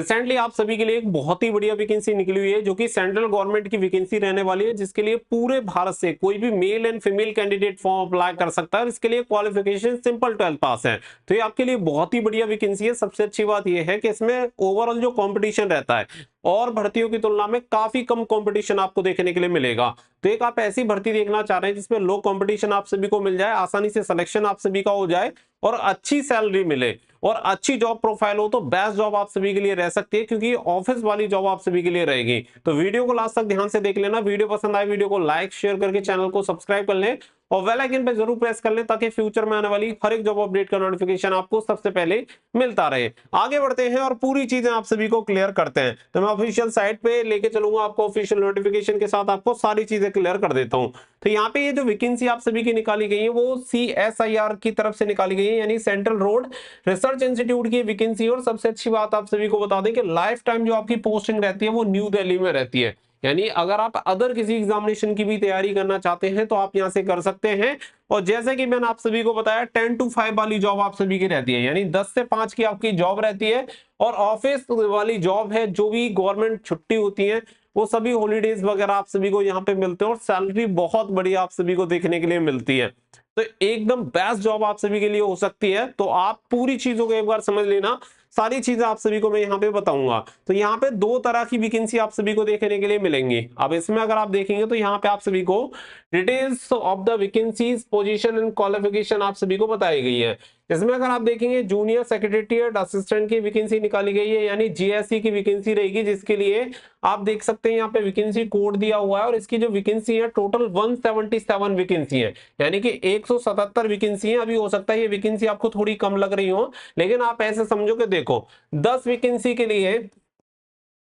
Recently आप सभी के लिए एक बहुत ही बढ़िया वैकेंसी निकली हुई है जो कि सेंट्रल गवर्नमेंट की वैकेंसी रहने वाली है, जिसके लिए पूरे भारत से कोई भी male and female candidate form apply कर सकता है। इसके लिए क्वालिफिकेशन सिंपल 12th पास है। तो ये आपके लिए बहुत ही बढ़िया वैकेंसी है। सबसे अच्छी बात यह है कि इसमें ओवरऑल जो कंपटीशन रहता है और भर्तियों की तुलना में काफी कम कंपटीशन आपको देखने के लिए मिलेगा। तो एक आप ऐसी भर्ती देखना चाह रहे हैं जिसमें लो कंपटीशन आप सभी को मिल जाए, आसानी से सिलेक्शन आप सभी का हो जाए और अच्छी सैलरी मिले और अच्छी जॉब प्रोफाइल हो, तो बेस्ट जॉब आप सभी के लिए रह सकती है, क्योंकि ऑफिस वाली जॉब आप सभी के लिए रहेगी। तो वीडियो को लास्ट तक ध्यान से देख लेना। वीडियो पसंद आए वीडियो को लाइक शेयर करके चैनल को सब्सक्राइब कर लें और बेल आइकन पे जरूर प्रेस कर लें ताकि फ्यूचर में आने वाली हर एक जॉब अपडेट का नोटिफिकेशन आपको सबसे पहले मिलता रहे। आगे बढ़ते हैं और पूरी चीजें आप सभी को क्लियर करते हैं। तो मैं ऑफिशियल साइट पे लेके चलूंगा आपको, ऑफिशियल नोटिफिकेशन के साथ आपको सारी चीजें क्लियर कर देता हूं। तो यहाँ पे ये जो वैकेंसी आप सभी की निकाली गई है वो CSIR की तरफ से निकाली गई है, यानी सेंट्रल रोड रिसर्च इंस्टीट्यूट की वैकेंसी। और सबसे अच्छी बात आप सभी को बता दें कि लाइफ टाइम जो आपकी पोस्टिंग रहती है वो न्यू दिल्ली में रहती है। यानी अगर आप अदर किसी एग्जामिनेशन की भी तैयारी करना चाहते हैं तो आप यहां से कर सकते हैं। और जैसे कि मैंने आप सभी को बताया 10 to 5 वाली जॉब आप सभी की रहती है, यानी 10 से 5 की आपकी जॉब रहती है। और ऑफिस वाली जॉब है, जो भी गवर्नमेंट छुट्टी होती है वो सभी हॉलीडेज वगैरह आप सभी को यहाँ पे मिलते हैं और सैलरी बहुत बढ़िया आप सभी को देखने के लिए मिलती है। तो एकदम बेस्ट जॉब आप सभी के लिए हो सकती है। तो आप पूरी चीजों को एक बार समझ लेना, सारी चीजें आप सभी को मैं यहाँ पे बताऊंगा। तो यहाँ पे दो तरह की वैकेंसी आप सभी को देखने के लिए मिलेंगी। अब इसमें अगर आप देखेंगे तो यहाँ पे आप सभी को details of the vacancies, position and qualification आप सभी को बताई गई है। इसमें अगर आप देखेंगे जूनियर सेक्रेटेरिएट असिस्टेंट की वैकेंसी निकाली गई है, यानी GSE की वैकेंसी रहेगी, जिसके लिए आप देख सकते हैं यहाँ पे वैकेंसी कोड दिया हुआ है। और इसकी जो वैकेंसी है टोटल 177 वैकेंसी है, यानी कि 177 वैकेंसी है। अभी हो सकता है ये वैकेंसी आपको थोड़ी कम लग रही हो, लेकिन आप ऐसे समझो कि देखो 10 वैकेंसी के लिए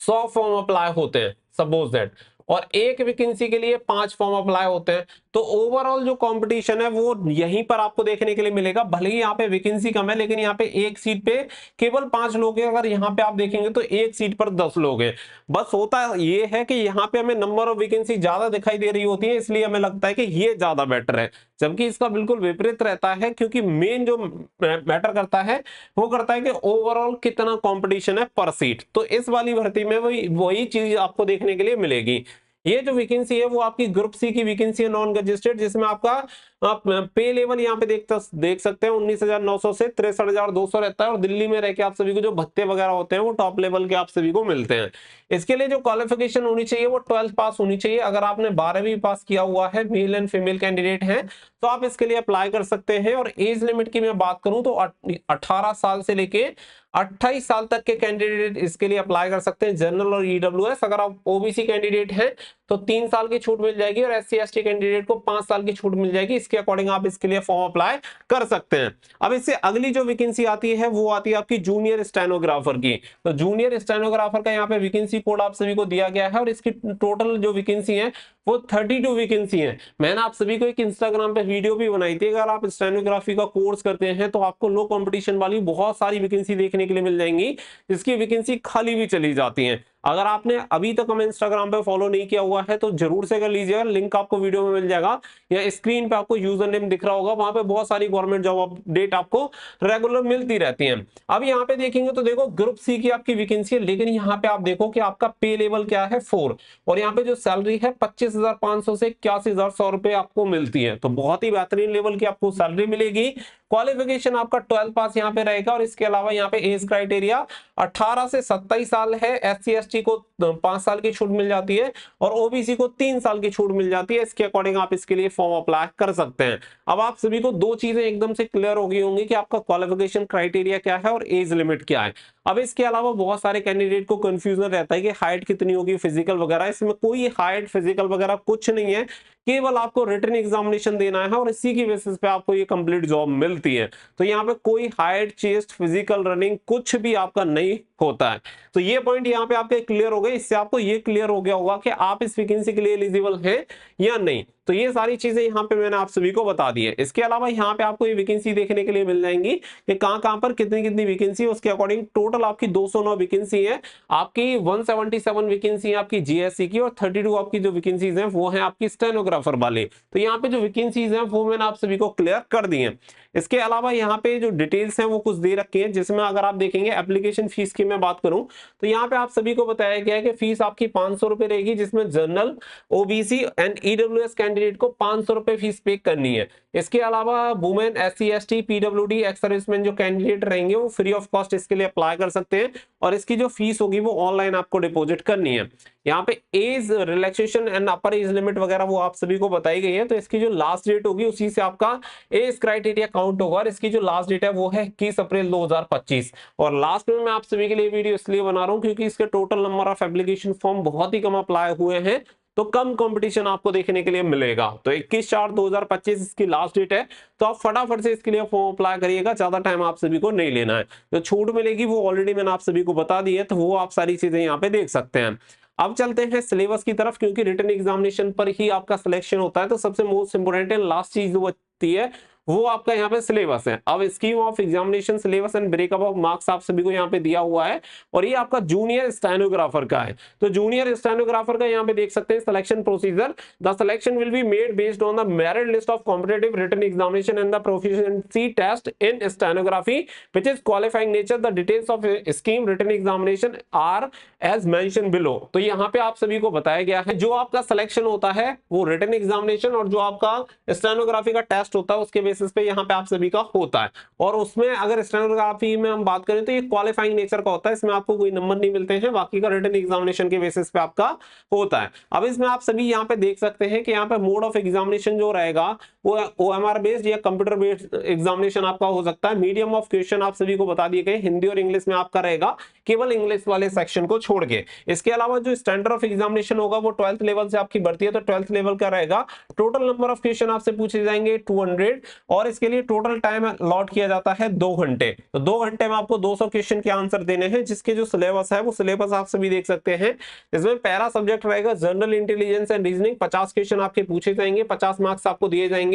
100 फॉर्म अप्लाई होते हैं सपोज दैट, और एक वैकेंसी के लिए 5 फॉर्म अप्लाई होते हैं। तो ओवरऑल जो कंपटीशन है वो यहीं पर आपको देखने के लिए मिलेगा। भले ही यहाँ पे वैकेंसी कम है, लेकिन यहाँ पे एक सीट पे केवल 5 लोग हैं। अगर यहाँ पे आप देखेंगे तो एक सीट पर 10 लोग हैं। बस होता ये है कि यहाँ पे हमें नंबर ऑफ वैकेंसी ज्यादा दिखाई दे रही होती है, इसलिए हमें लगता है कि ये ज्यादा बेटर है, जबकि इसका बिल्कुल विपरीत रहता है। क्योंकि मेन जो मैटर करता है वो करता है कि ओवरऑल कितना कंपटीशन है पर सीट। तो इस वाली भर्ती में वही चीज आपको देखने के लिए मिलेगी। ये जो वैकेंसी है वो आपकी ग्रुप सी की वैकेंसी है, नॉन गजेस्टेड, जिसमें आपका आप पे लेवल यहाँ पे देख सकते हैं 19,900 से 63,200 रहता है। और दिल्ली में रह के आप सभी को जो भत्ते वगैरह होते हैं वो टॉप लेवल के आप सभी को मिलते हैं। इसके लिए जो क्वालिफिकेशन होनी चाहिए वो 12th पास होनी चाहिए। अगर आपने 12वीं पास किया हुआ है, मेल एंड फीमेल कैंडिडेट हैं, तो आप इसके लिए अप्लाई कर सकते हैं। और एज लिमिट की मैं बात करूं तो 18 साल से लेके 28 साल तक के कैंडिडेट इसके लिए अप्लाई कर सकते हैं, जनरल और EWS। अगर आप OBC कैंडिडेट हैं तो 3 साल की छूट मिल जाएगी, और SC ST कैंडिडेट को 5 साल की छूट मिल जाएगी। इसके अकॉर्डिंग आप इसके लिए फॉर्म अप्लाई कर सकते हैं। अब इससे अगली जो वैकेंसी आती है वो आती है आपकी जूनियर स्टेनोग्राफर की। तो जूनियर स्टेनोग्राफर का यहाँ पे वैकेंसी कोड आप सभी को दिया गया है, और इसकी टोटल जो वैकेंसी है वो 32 वैकेंसी है। मैंने आप सभी को एक इंस्टाग्राम पे वीडियो भी बनाई थी। अगर आप स्टेनोग्राफी का कोर्स करते हैं तो आपको लो कंपटीशन वाली बहुत सारी वैकेंसी देखने के लिए मिल जाएंगी, जिसकी वैकेंसी खाली भी चली जाती है। अगर आपने अभी तक हमें इंस्टाग्राम पे फॉलो नहीं किया हुआ है तो जरूर से कर लीजिएगा, लिंक आपको वीडियो में मिल जाएगा या स्क्रीन पे आपको यूजर नेम दिख रहा होगा। वहां पे बहुत सारी गवर्नमेंट जॉब अपडेट आपको रेगुलर मिलती रहती है। अब यहाँ पे देखेंगे तो देखो ग्रुप सी की आपकी वैकेंसी है, लेकिन यहाँ पे आप देखो कि आपका पे लेवल क्या है 4, और यहाँ पे जो सैलरी है 25,500 से 81,100 रुपए आपको मिलती है। तो बहुत ही बेहतरीन लेवल की आपको सैलरी मिलेगी। क्वालिफिकेशन आपका 12th पास यहाँ पे रहेगा। और इसके अलावा यहाँ पे एज क्राइटेरिया 18 से 27 साल है। SC ST को 5 साल की छूट मिल जाती है, और OBC को 3 साल की छूट मिल जाती है। इसके अकॉर्डिंग आप इसके लिए फॉर्म अप्लाई कर सकते हैं। अब आप सभी को दो चीजें एकदम से क्लियर हो गई होंगी कि आपका क्वालिफिकेशन क्राइटेरिया क्या है और एज लिमिट क्या है। अब इसके अलावा बहुत सारे कैंडिडेट को कंफ्यूजन रहता है कि हाइट कितनी होगी, फिजिकल वगैरह। इसमें कोई हाइट फिजिकल वगैरह कुछ नहीं है, केवल आपको रिटन एग्जामिनेशन देना है और इसी की बेसिस पे आपको ये कंप्लीट जॉब मिलती है। तो यहाँ पे कोई हाइट, चेस्ट, फिजिकल, रनिंग कुछ भी आपका नहीं होता है। तो ये पॉइंट यहाँ पे आपके क्लियर हो गए। इससे आपको ये क्लियर हो गया होगा कि आप इस वैकेंसी के लिए एलिजिबल हैं या नहीं। तो ये सारी चीजें यहाँ पे मैंने आप सभी को बता दी है। इसके अलावा यहाँ पे आपको ये वैकेंसी देखने के लिए मिल जाएंगी कि कहाँ पर कितनी कितनी वैकेंसी है, उसके अकॉर्डिंग टोटल आपकी 209 वैकेंसी है, आपकी 177 वैकेंसी है आपकी जीएससी की, और 32 आपकी जो वैकेंसीज हैं वो है आपकी स्टेनोग्राफर वाले। तो यहाँ पे जो वैकेंसीज हैं वो मैंने आप सभी को क्लियर कर दी है। इसके अलावा यहाँ पे जो डिटेल्स हैं वो कुछ दे रखी हैं, जिसमें अगर आप देखेंगे एप्लीकेशन फीस की मैं बात करूं तो यहाँ पे आप सभी को बताया गया है कि फीस आपकी 500 रुपए रहेगी, जिसमें general, OBC and EWS candidate को 500 रुपए फीस पे करनी है। इसके अलावा women, SC, ST, PWD, ex serviceman जो कैंडिडेट रहेंगे वो फ्री ऑफ कॉस्ट इसके लिए अप्लाई कर सकते हैं, और इसकी जो फीस होगी वो ऑनलाइन आपको डिपॉजिट करनी है। यहाँ पे age relaxation and upper age limit वगैरह वो आप सभी को बताई गई है, तो इसकी जो लास्ट डेट होगी उसी से आपका एज क्राइटेरिया काउंट होगा, और इसकी जो लास्ट डेट है वो है 21 अप्रैल 2025। और लास्ट में मैं आप सभी के लिए वीडियो इसलिए बना रहा हूँ क्योंकि इसके total number of application form बहुत ही कम अप्लाई हुए हैं, तो कम कंपटीशन आपको देखने के लिए मिलेगा। तो 21/4/2025 इसकी लास्ट डेट है, तो आप फटाफट से इसके लिए फॉर्म अप्लाई करिएगा, ज्यादा टाइम आप सभी को नहीं लेना है। जो छूट मिलेगी वो ऑलरेडी मैंने आप सभी को बता दी है, तो वो आप सारी चीजें यहाँ पे देख सकते हैं। अब चलते हैं सिलेबस की तरफ, क्योंकि रिटन एग्जामिनेशन पर ही आपका सिलेक्शन होता है, तो सबसे मोस्ट इंपोर्टेंट एंड लास्ट चीज जो होती है वो आपका यहाँ पे सिलेबस है। अब scheme of examination, syllabus and breakup of marks आप सभी को यहाँ पे दिया हुआ है, और ये आपका जूनियर स्टेनोग्राफर का है। तो जूनियर स्टेनोग्राफर का यहाँ पे देख सकते हैं selection procedure. The selection will be made based on the merit list of competitive written examination and the proficiency test in stenography which is qualifying nature. The details of scheme written examination are as mention below. तो यहाँ पे आप सभी को बताया गया है जो आपका सिलेक्शन होता है वो रिटन एग्जामिनेशन और जो आपका स्टेनोग्राफी का टेस्ट होता है उसके बेसिस पे यहाँ पे आप सभी का होता है। और उसमें अगर स्टेनोग्राफी में हम बात करें तो ये क्वालिफाइंग नेचर का होता है, इसमें आपको कोई नंबर नहीं मिलते हैं, बाकी का रिटन एग्जामिनेशन के बेसिस पे आपका होता है। अब इसमें आप सभी यहाँ पे देख सकते हैं कि यहाँ पे मोड ऑफ एग्जामिनेशन जो रहेगा वो OMR बेस्ड या कंप्यूटर बेस्ड एग्जामिनेशन आपका हो सकता है। मीडियम ऑफ क्वेश्चन आप सभी को बता दिए गए, हिंदी और इंग्लिश में आपका रहेगा, केवल इंग्लिश वाले सेक्शन को छोड़ के। इसके अलावा जो स्टैंडर्ड ऑफ एग्जामिनेशन होगा वो 12th लेवल से आपकी बढ़ती है, तो 12th लेवल का रहेगा। टोटल नंबर ऑफ क्वेश्चन आपसे पूछे जाएंगे 200, और इसके लिए टोटल टाइम अलॉट किया जाता है 2 घंटे। तो 2 घंटे में आपको 200 क्वेश्चन के आंसर देने हैं, जिसके जो सिलेबस है वो सिलेबस आप सभी देख सकते हैं। इसमें पहला सब्जेक्ट रहेगा general intelligence and reasoning, 50 question आपके पूछे जाएंगे, 50 मार्क्स आपको दिए जाएंगे।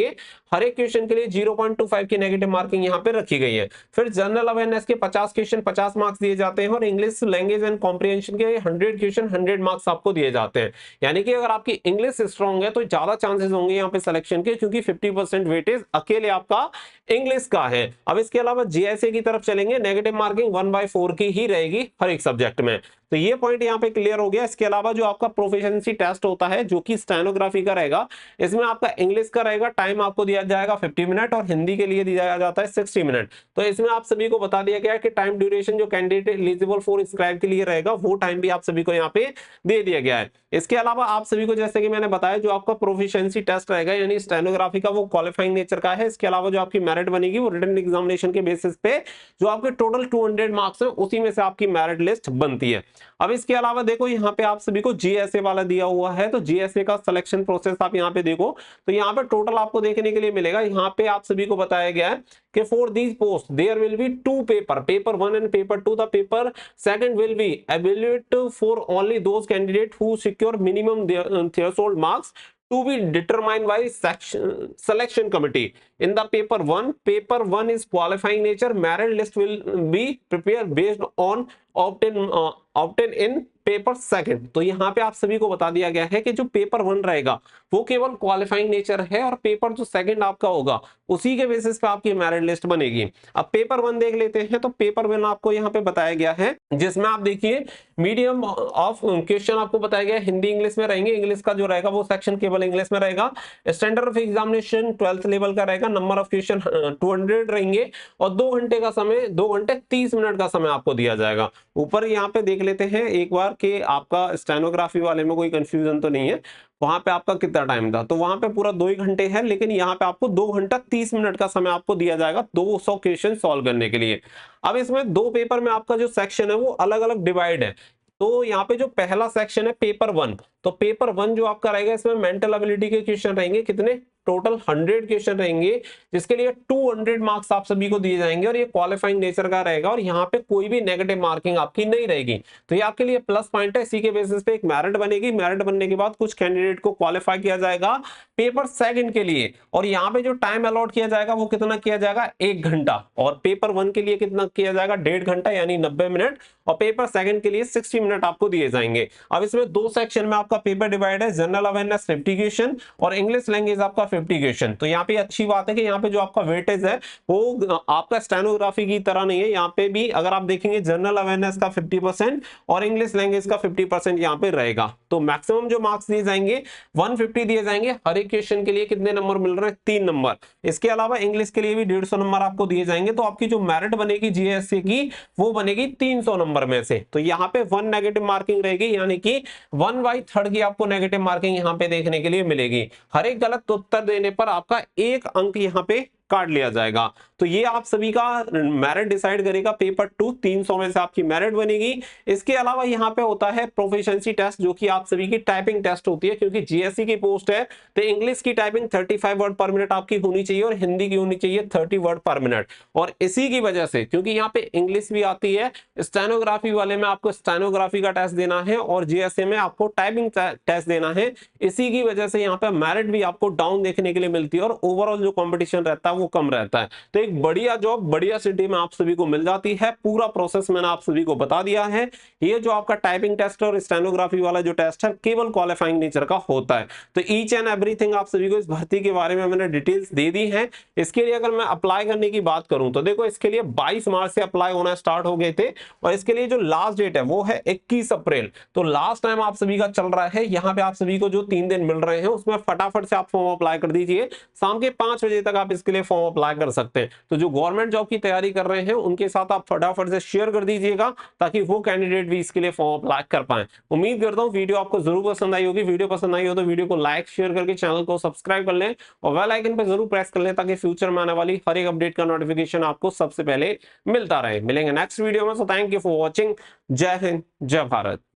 हर एक क्वेश्चन के लिए 0.25 की नेगेटिव मार्किंग यहाँ पे रखी गई है। फिर जनरल अवेयरनेस के 50 क्वेश्चन 50 मार्क्स दिए जाते हैं, और इंग्लिश लैंग्वेज एंड कॉम्प्रिहेंशन के 100 क्वेश्चन 100 मार्क्स आपको दिए जाते हैं। यानी कि अगर आपकी इंग्लिश स्ट्रांग है तो ज्यादा चांसेस होंगे यहाँ पे सिलेक्शन के, क्योंकि 50% वेटेज अकेले आपका इंग्लिश का है। अब इसके अलावा जीएसए की तरफ चलेंगे, नेगेटिव मार्किंग 1/4 की ही रहेगी हर एक सब्जेक्ट में। तो ये पॉइंट यहाँ पे क्लियर हो गया। इसके अलावा जो आपका प्रोफिशिएंसी टेस्ट होता है जो कि स्टेनोग्राफी का रहेगा, इसमें आपका इंग्लिश का रहेगा, टाइम आपको दिया जाएगा 50 मिनट, और हिंदी के लिए दिया जाता है 60 मिनट। तो इसमें आप सभी को बता दिया गया है कि टाइम ड्यूरेशन जो कैंडिडेट एलिजिबल फॉर स्क्राइब के लिए रहेगा वो टाइम भी आप सभी को यहाँ पे दे दिया गया है। इसके अलावा आप सभी को जैसे कि मैंने बताया जो आपका प्रोफिशिएंसी टेस्ट रहेगा यानी स्टेनोग्राफी का वो क्वालिफाइंग नेचर का है। इसके अलावा जो आपकी मेरिट बनेगी वो रिटन एग्जामिनेशन के बेसिस पे जो आपके टोटल 200 मार्क्स है उसी में से आपकी मेरिट लिस्ट बनती है। अब इसके अलावा देखो यहाँ पे आप सभी को जीएसए वाला दिया हुआ है, तो जीएसए का सिलेक्शन प्रोसेस आप यहाँ पे देखो तो यहाँ पे टोटल आपको देखने के लिए मिलेगा। यहाँ पे आप सभी को बताया गया है कि for these post there will be 2 paper 1 and paper 2। The paper second will be evaluate for only those candidates who secure minimum threshold marks to be determined by selection committee. In the paper 1 is qualifying nature. Merit list will be prepared based on obtain in paper second. तो यहाँ पे आप सभी को बता दिया गया है कि जो पेपर 1 रहेगा वो केवल क्वालिफाइंग नेचर है, और पेपर जो सेकंड आपका होगा उसी के बेसिस पे आपकी मेरिट लिस्ट बनेगी। अब पेपर 1 देख लेते हैं, तो पेपर 1 आपको यहाँ पे बताया गया है जिसमें आप देखिए मीडियम ऑफ क्वेश्चन आपको बताया गया है, हिंदी इंग्लिश में रहेंगे। इंग्लिश का जो रहेगा वो सेक्शन केवल इंग्लिश में रहेगा। Standard of examination 12th level का रहेगा। नंबर ऑफ क्वेश्चन 200 रहेंगे, और 2 घंटे का समय 2 घंटे 30 मिनट का समय आपको दिया जाएगा। ऊपर यहाँ पे देख लेते हैं एक बार कि आपका स्टेनोग्राफी वाले में कोई कंफ्यूजन तो नहीं है, वहां पे आपका कितना टाइम था, तो वहां पे पूरा 2 ही घंटे है, लेकिन यहाँ पे आपको 2 घंटा 30 मिनट का समय आपको दिया जाएगा 200 क्वेश्चन सॉल्व करने के लिए। अब इसमें 2 पेपर में आपका जो सेक्शन है वो अलग अलग डिवाइड है। तो यहाँ पे जो पहला सेक्शन है पेपर 1, तो पेपर 1 जो आपका रहेगा इसमें मेंटल एबिलिटी के क्वेश्चन रहेंगे कितने टोटल 100 क्वेश्चन रहेंगे, जिसके लिए 200 मार्क्स आप सभी को दिए जाएंगे और ये क्वालिफाइंग नेचर का रहेगा और यहाँ पे कोई भी नेगेटिव मार्किंग आपकी नहीं रहेगी। तो ये आपके लिए प्लस पॉइंट है। इसी के बेसिस पे एक मेरिट बनेगी, मेरिट बनने के बाद कुछ कैंडिडेट को क्वालिफाई किया जाएगा पेपर सेकंड के लिए, और यहाँ पे जो टाइम अलॉट किया जाएगा वो कितना किया जाएगा, 1 घंटा, और पेपर 1 के लिए कितना किया जाएगा, 1.5 घंटा यानी 90 मिनट, और पेपर सेकंड के लिए 60 मिनट आपको दिए जाएंगे। अब इसमें 2 सेक्शन में आपका पेपर डिवाइड है, जनरल अवेयरनेस 50 क्वेश्चन और इंग्लिश लैंग्वेज आपका 50 क्वेश्चन। तो यहाँ पे अच्छी बात है कि यहाँ पे जो आपका वेटेज है वो आपका स्टेनोग्राफी की तरह नहीं है, यहाँ पे भी अगर आप देखेंगे जनरल अवेयरनेस का 50% और इंग्लिश लैंग्वेज का 50% यहाँ पे रहेगा। तो मैक्सिमम जो मार्क्स दिए जाएंगे 150 दिए जाएंगे। हर एक क्वेश्चन के लिए कितने नंबर मिल रहे हैं, 3 नंबर। इसके अलावा इंग्लिश के लिए भी 150 नंबर आपको दिए जाएंगे। तो आपकी जो मेरिट बनेगी जीएससी की वो बनेगी 300 नंबर में से। तो यहाँ पे 1 नेगेटिव मार्किंग रहेगी, यानी कि 1/3 की आपको नेगेटिव मार्किंग यहाँ पे देखने के लिए मिलेगी। हर एक गलत उत्तर देने पर आपका 1 अंक यहाँ पे काट लिया जाएगा। तो ये आप सभी का मेरिट डिसाइड करेगा। पेपर 2 300 में से आपकी मेरिट बनेगी। इसके अलावा यहाँ पे होता है प्रोफिशिएंसी टेस्ट, जो कि आप सभी की टाइपिंग टेस्ट होती है, क्योंकि जीएससी की पोस्ट है तो इंग्लिश की टाइपिंग 35 वर्ड पर मिनट आपकी होनी चाहिए और हिंदी की होनी चाहिए 30 वर्ड पर मिनट। और इसी की वजह से, क्योंकि यहाँ पे इंग्लिश भी आती है, स्टेनोग्राफी वाले में आपको स्टेनोग्राफी का टेस्ट देना है और जीएससी में आपको टाइपिंग टेस्ट देना है। इसी की वजह से यहाँ पे मेरिट भी आपको डाउन देखने के लिए मिलती है और ओवरऑल जो कॉम्पिटिशन रहता है वो कम रहता है। तो एक बढ़िया जॉब बढ़िया सिटी में आप सभी को मिल जाती है। पूरा प्रोसेस मैंने आप सभी को बता दिया है। ये जो आपका टाइपिंग टेस्ट और स्टेनोग्राफी वाला जो टेस्ट है केवल क्वालिफाइंग नेचर का होता है। तो ईच एंड एवरीथिंग आप सभी को इस भर्ती के बारे में मैंने डिटेल्स दे दी है। इसके लिए अगर मैं अप्लाई करने की बात करूं तो देखो, इसके लिए 22 मार्च से अप्लाई होना स्टार्ट हो गए थे और इसके लिए जो लास्ट डेट है वो है 21 अप्रैल। तो लास्ट टाइम आप सभी का चल रहा है। यहाँ पे आप सभी को जो 3 दिन मिल रहे हैं उसमें फटाफट से आप फॉर्म अप्लाई कर दीजिए। शाम के 5 बजे तक आप इसके लिए फॉर्म अप्लाई कर सकते हैं। तो जो गवर्नमेंट जॉब की तैयारी कर रहे हैं उनके साथ आप फटाफट से शेयर कर दीजिएगा ताकि वो कैंडिडेट भी इसके लिए फॉर्म अप्लाई कर पाए। उम्मीद करता हूं वीडियो आपको जरूर पसंद आई होगी। वीडियो पसंद आई हो तो वीडियो को लाइक शेयर करके चैनल को सब्सक्राइब कर लें और बेल आइकन पर जरूर प्रेस कर लें ताकि फ्यूचर में आने वाली हर एक अपडेट का नोटिफिकेशन आपको सबसे पहले मिलता रहे। मिलेंगे नेक्स्ट वीडियो में। So thank you for watching. जय हिंद, जय भारत।